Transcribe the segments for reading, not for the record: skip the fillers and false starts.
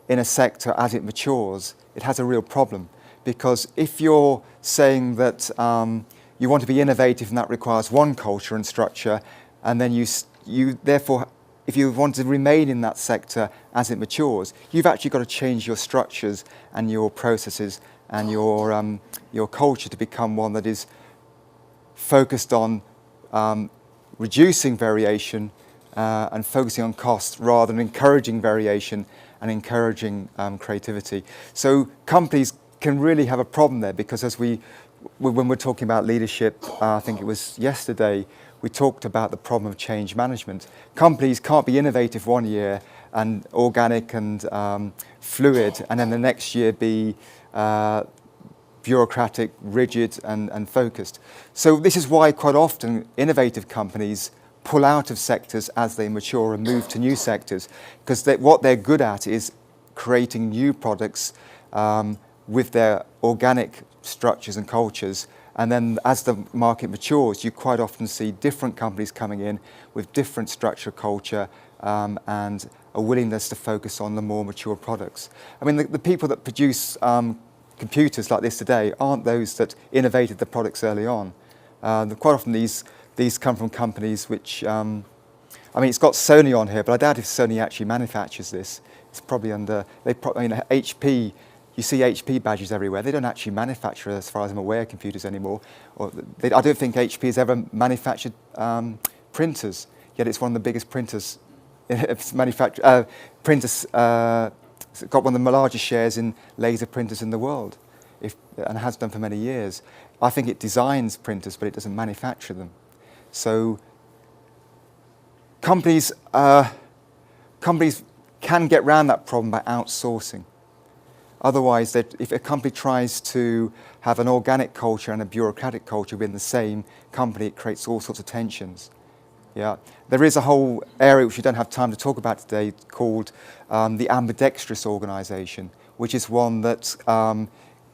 in a sector as it matures, it has a real problem. Because if you're saying that you want to be innovative and that requires one culture and structure, and then you therefore, if you want to remain in that sector as it matures, you've actually got to change your structures and your processes and your culture to become one that is focused on reducing variation and focusing on cost rather than encouraging variation and encouraging creativity. So companies can really have a problem there, because when we're talking about leadership, I think it was yesterday, we talked about the problem of change management. Companies can't be innovative one year and organic and fluid, and then the next year be bureaucratic, rigid and focused. So this is why quite often innovative companies pull out of sectors as they mature and move to new sectors, because what they're good at is creating new products with their organic structures and cultures. And then as the market matures, you quite often see different companies coming in with different structure, culture, and a willingness to focus on the more mature products. I mean, the people that produce computers like this today aren't those that innovated the products early on. Quite often these come from companies which, I mean, it's got Sony on here, but I doubt if Sony actually manufactures this. It's probably under, HP, you see HP badges everywhere. They don't actually manufacture, as far as I'm aware, computers anymore. I don't think HP has ever manufactured printers, yet it's one of the biggest printers. It's printers, it's got one of the largest shares in laser printers in the world, and has done for many years. I think it designs printers, but it doesn't manufacture them. So companies can get around that problem by outsourcing. Otherwise, if a company tries to have an organic culture and a bureaucratic culture within the same company, it creates all sorts of tensions. Yeah, there is a whole area which we don't have time to talk about today called the ambidextrous organisation, which is one that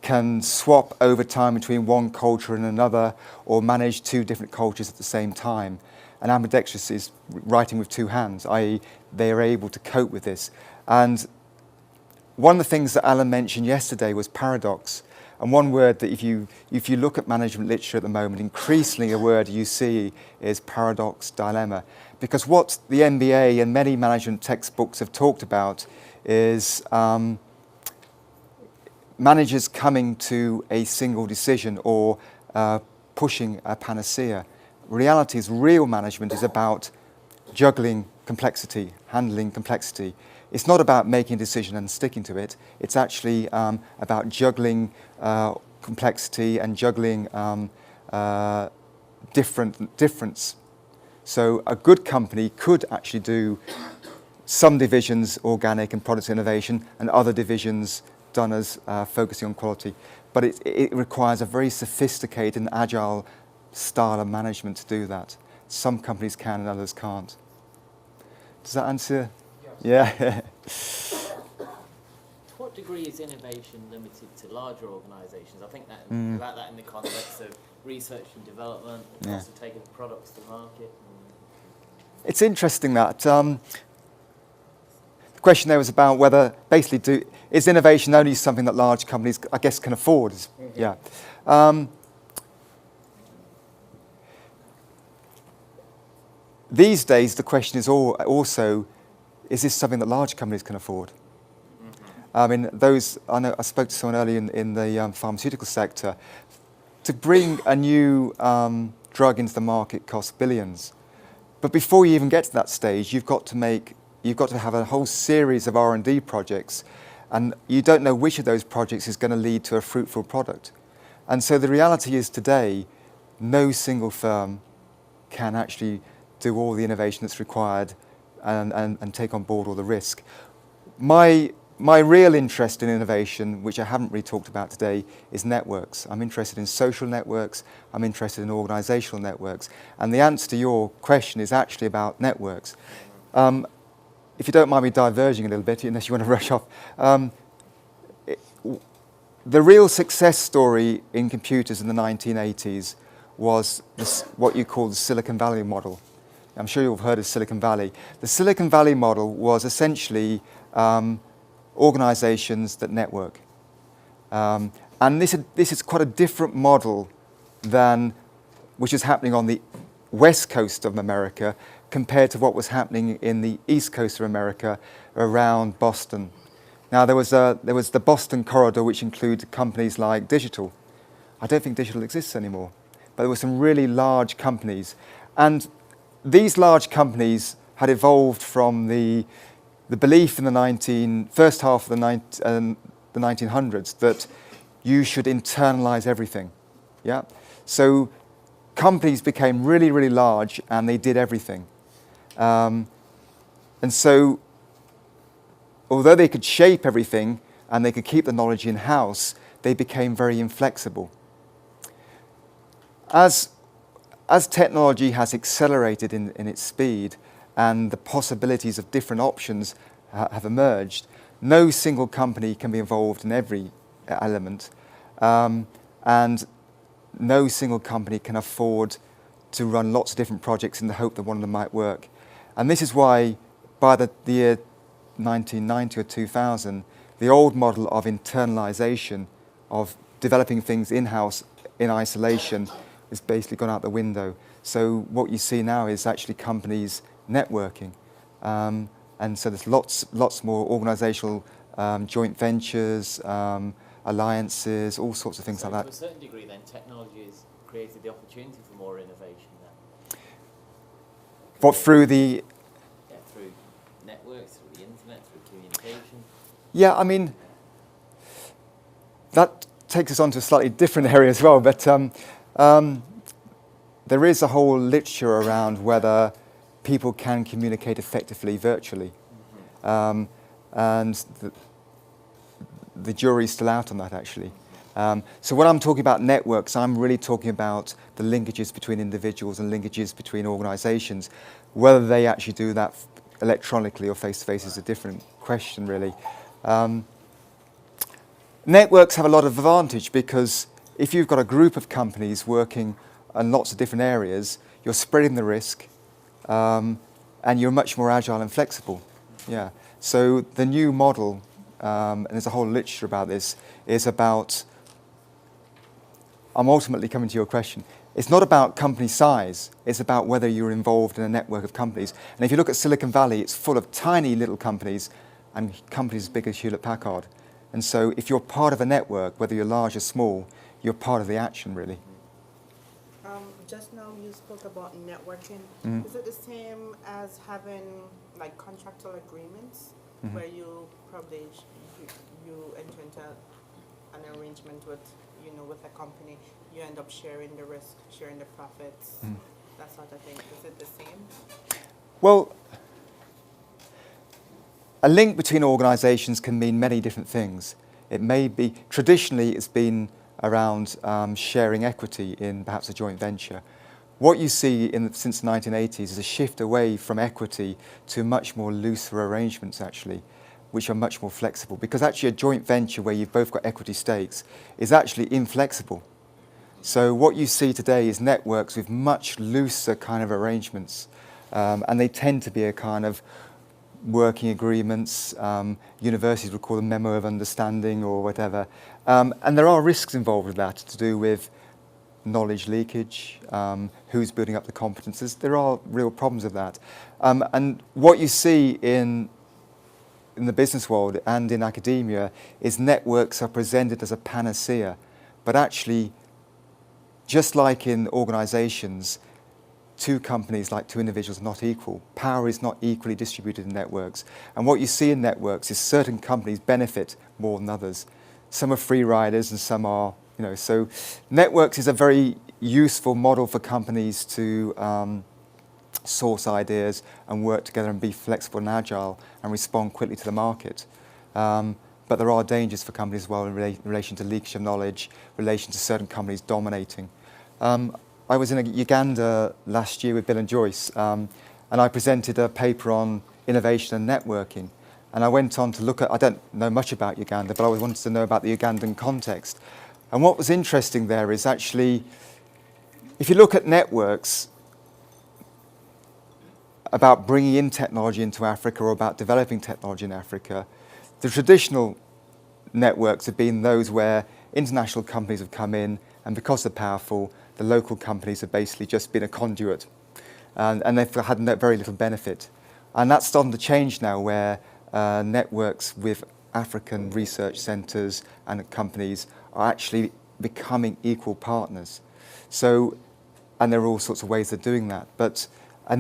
can swap over time between one culture and another, or manage two different cultures at the same time. And ambidextrous is writing with two hands, i.e. they are able to cope with this. And one of the things that Alan mentioned yesterday was paradox. And one word that if you look at management literature at the moment, increasingly a word you see is paradox, dilemma. Because what the MBA and many management textbooks have talked about is managers coming to a single decision or pushing a panacea. Reality is real management is about juggling complexity, handling complexity. It's not about making a decision and sticking to it. It's actually about juggling complexity and juggling difference. So a good company could actually do some divisions organic and product innovation, and other divisions done as focusing on quality. But it requires a very sophisticated and agile style of management to do that. Some companies can and others can't. Does that answer? Yes. Yeah. To what degree is innovation limited to larger organisations? I think that about that in the context of research and development, and also taking products to market. It's interesting that the question there was about whether basically is innovation only something that large companies, I guess, can afford? Yeah. These days, the question is also, is this something that large companies can afford? I mean, I know I spoke to someone earlier in the pharmaceutical sector. To bring a new drug into the market costs billions. But before you even get to that stage, you've got to have a whole series of R&D projects, and you don't know which of those projects is going to lead to a fruitful product. And so the reality is today, no single firm can actually do all the innovation that's required and take on board all the risk. My real interest in innovation, which I haven't really talked about today, is networks. I'm interested in social networks, I'm interested in organisational networks, and the answer to your question is actually about networks. If you don't mind me diverging a little bit, unless you want to rush off, the real success story in computers in the 1980s was what you call the Silicon Valley model. I'm sure you've heard of Silicon Valley. The Silicon Valley model was essentially organizations that network. And this is quite a different model than which is happening on the west coast of America compared to what was happening in the east coast of America around Boston. Now there was the Boston corridor, which included companies like Digital. I don't think Digital exists anymore, but there were some really large companies, and these large companies had evolved from the belief in the first half of the 1900s that you should internalize everything. Yeah, so companies became really, really large, and they did everything. And so, although they could shape everything and they could keep the knowledge in-house, they became very inflexible. As technology has accelerated in its speed and the possibilities of different options have emerged, no single company can be involved in every element, and no single company can afford to run lots of different projects in the hope that one of them might work. And this is why, by the year 1990 or 2000, the old model of internalization, of developing things in-house in isolation, has basically gone out the window. So what you see now is actually companies networking. And so there's lots more organizational joint ventures, alliances, all sorts of things so like that. To a certain degree then, technology has created the opportunity for more innovation then? What, through the... Yeah, through networks, through the internet, through communication. Yeah, I mean, that takes us on to a slightly different area as well, but there is a whole literature around whether people can communicate effectively virtually. Mm-hmm. And the jury's still out on that, actually. So when I'm talking about networks, I'm really talking about the linkages between individuals and linkages between organizations. Whether they actually do that electronically or face-to-face is a different question, really. Networks have a lot of advantage because if you've got a group of companies working in lots of different areas, you're spreading the risk, and you're much more agile and flexible. Yeah. So the new model, and there's a whole literature about this, is about, I'm ultimately coming to your question, it's not about company size, it's about whether you're involved in a network of companies. And if you look at Silicon Valley, it's full of tiny little companies and companies as big as Hewlett-Packard. And so if you're part of a network, whether you're large or small, you're part of the action, really. Just now you spoke about networking. Mm-hmm. Is it the same as having like contractual agreements Mm-hmm. where you probably you enter into an arrangement with with a company, you end up sharing the risk, sharing the profits, that sort of thing. Is it the same? Well, a link between organizations can mean many different things. It may be, traditionally it's been around sharing equity in perhaps a joint venture. What you see since the 1980s is a shift away from equity to much more looser arrangements, actually, which are much more flexible. Because actually a joint venture where you've both got equity stakes is actually inflexible. So what you see today is networks with much looser kind of arrangements, and they tend to be a kind of working agreements. Universities would call them memo of understanding or whatever. And there are risks involved with that to do with knowledge leakage, who's building up the competences. There are real problems with that. And what you see in the business world and in academia is networks are presented as a panacea. But actually, just like in organizations, two companies, like two individuals, are not equal. Power is not equally distributed in networks. And what you see in networks is certain companies benefit more than others. Some are free riders and some are, so networks is a very useful model for companies to source ideas and work together and be flexible and agile and respond quickly to the market. But there are dangers for companies as well in relation to leakage of knowledge, relation to certain companies dominating. I was in Uganda last year with Bill and Joyce, and I presented a paper on innovation and networking. And I went on to look at, I don't know much about Uganda, but I wanted to know about the Ugandan context. And what was interesting there is actually, if you look at networks about bringing in technology into Africa or about developing technology in Africa, The traditional networks have been those where international companies have come in, and because they're powerful, the local companies have basically just been a conduit, and they've had very little benefit. And that's starting to change now, where networks with African research centres and companies are actually becoming equal partners. So, and there are all sorts of ways of doing that. But a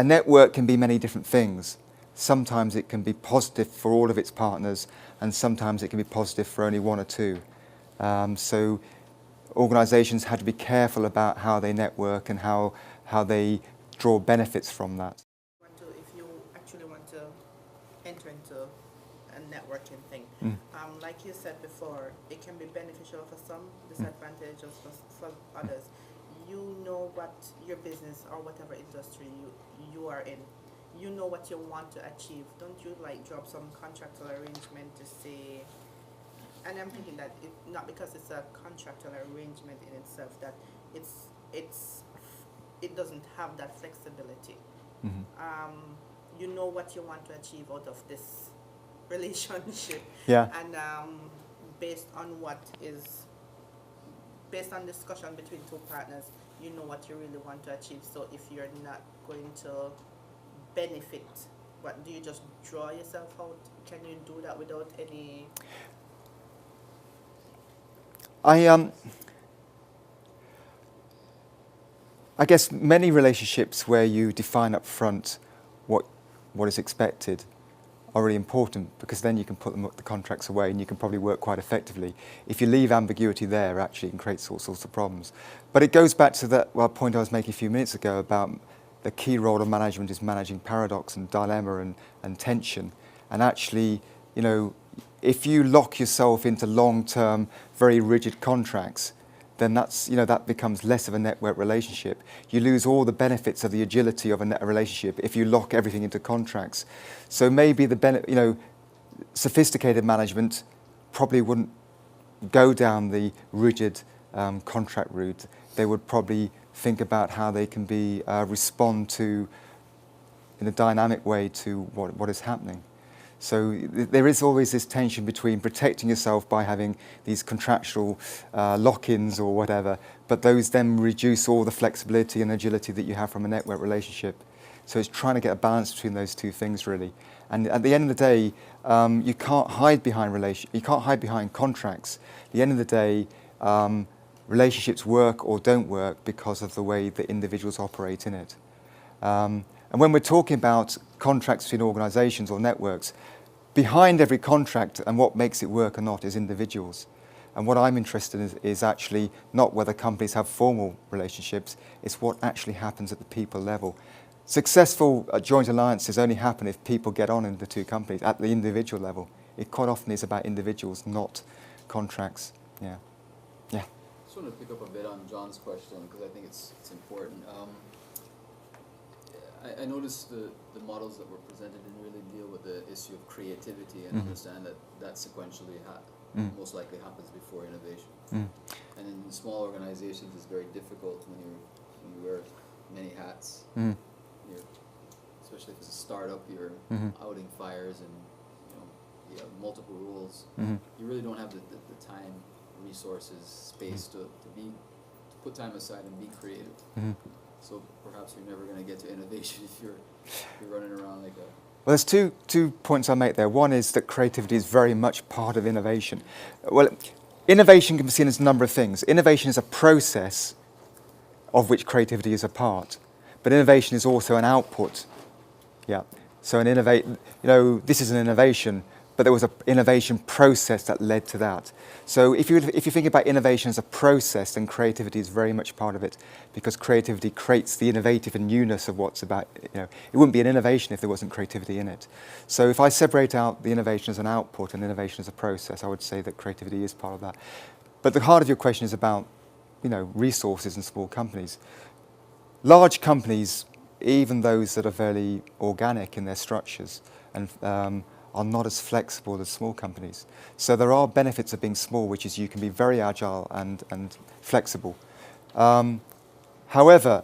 network can be many different things. Sometimes it can be positive for all of its partners, and sometimes it can be positive for only one or two. So organisations have to be careful about how they network and how they draw benefits from that. If you actually want to enter into a networking thing, like you said before, it can be beneficial for some, disadvantageous for others. You know what your business or whatever industry you are in, you know what you want to achieve. Don't you like drop some contractual arrangement to say, and I'm thinking that not because it's a contractual arrangement in itself, that it doesn't have that flexibility. You know what you want to achieve out of this relationship. Yeah. And based on discussion between two partners, you know what you really want to achieve. So if you're not going to benefit, what do you just draw yourself out? Can you do that without any? I guess many relationships where you define up front what is expected are really important, because then you can put the contracts away and you can probably work quite effectively. If you leave ambiguity there, actually it can create all sorts of problems. But it goes back to that point I was making a few minutes ago about the key role of management is managing paradox and dilemma and tension. And actually, you know, if you lock yourself into long-term, very rigid contracts, then that becomes less of a network relationship. You lose all the benefits of the agility of a net relationship if you lock everything into contracts. So maybe sophisticated management probably wouldn't go down the rigid contract route. They would probably think about how they can respond to, in a dynamic way, to what is happening. So there is always this tension between protecting yourself by having these contractual lock-ins or whatever, but those then reduce all the flexibility and agility that you have from a network relationship. So it's trying to get a balance between those two things, really. And at the end of the day, you can't hide behind contracts. At the end of the day, relationships work or don't work because of the way that individuals operate in it. And when we're talking about contracts between organisations or networks, behind every contract and what makes it work or not is individuals. And what I'm interested in is actually not whether companies have formal relationships, it's what actually happens at the people level. Successful joint alliances only happen if people get on in the two companies at the individual level. It quite often is about individuals, not contracts. Yeah. I just want to pick up a bit on John's question, because I think it's important. I noticed the models that were presented didn't really deal with the issue of creativity, and understand that sequentially most likely happens before innovation. And in small organizations, it's very difficult when you wear many hats. Especially if it's a startup, you're outing fires, and you have multiple roles. You really don't have the time, resources, space to put time aside and be creative. So perhaps you're never going to get to innovation if you're running around like a... Well, there's two points I make there. One is that creativity is very much part of innovation. Well, innovation can be seen as a number of things. Innovation is a process of which creativity is a part, but innovation is also an output. Yeah. So this is an innovation, but there was an innovation process that led to that. So if you think about innovation as a process, then creativity is very much part of it, because creativity creates the innovative and newness of what's about. It wouldn't be an innovation if there wasn't creativity in it. So if I separate out the innovation as an output and innovation as a process, I would say that creativity is part of that. But the heart of your question is about, resources in small companies. Large companies, even those that are fairly organic in their structures, and are not as flexible as small companies. So there are benefits of being small, which is you can be very agile and flexible. However,